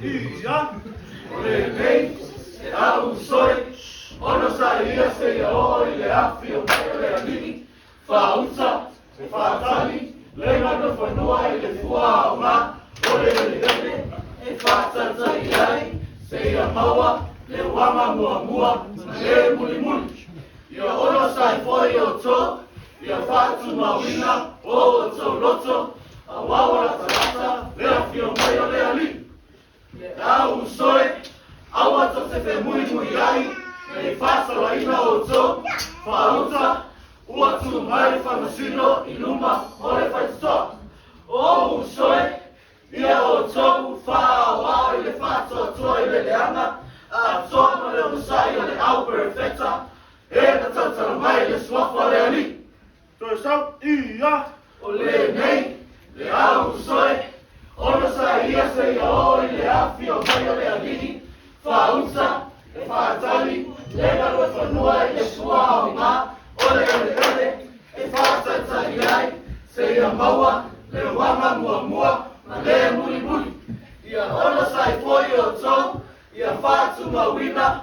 Ia, o le nei, e au soe, ono sa ia se ia o i le afi o le alini, whauta, e whaatani, le ngano whanua i le fua o ngā, o le ele, e whaatata i ai, se ia maua, le wanga mua mua, le muli muli. Ia ono sa i foi o tō, ia whaatu mawina, o tō roto, a wawara tarata, le afi o mai o le alini. Au soe, aua to te whe mui mui ai, me whasara ina o tō, whauta, ua tu mai whamasino i luma o le whaitoa. O soe, ia o tō whāwā i le whātoa toa i le leanga, a toa ma le usai o le au perfecta, e na tautara mai le swafa le ali. Toi sau, ia, o le nei, le au soe, ono sa ia se ia o i le afi o mai o le alini, whauta, e whaatali, le ngaro e whanua i le sua o ngā, o le ele, e whaatata i ai, se ia maua, le wanga mua mua, ma le muli muli. Ia ono sa i foi o tō, ia whaatu mawina,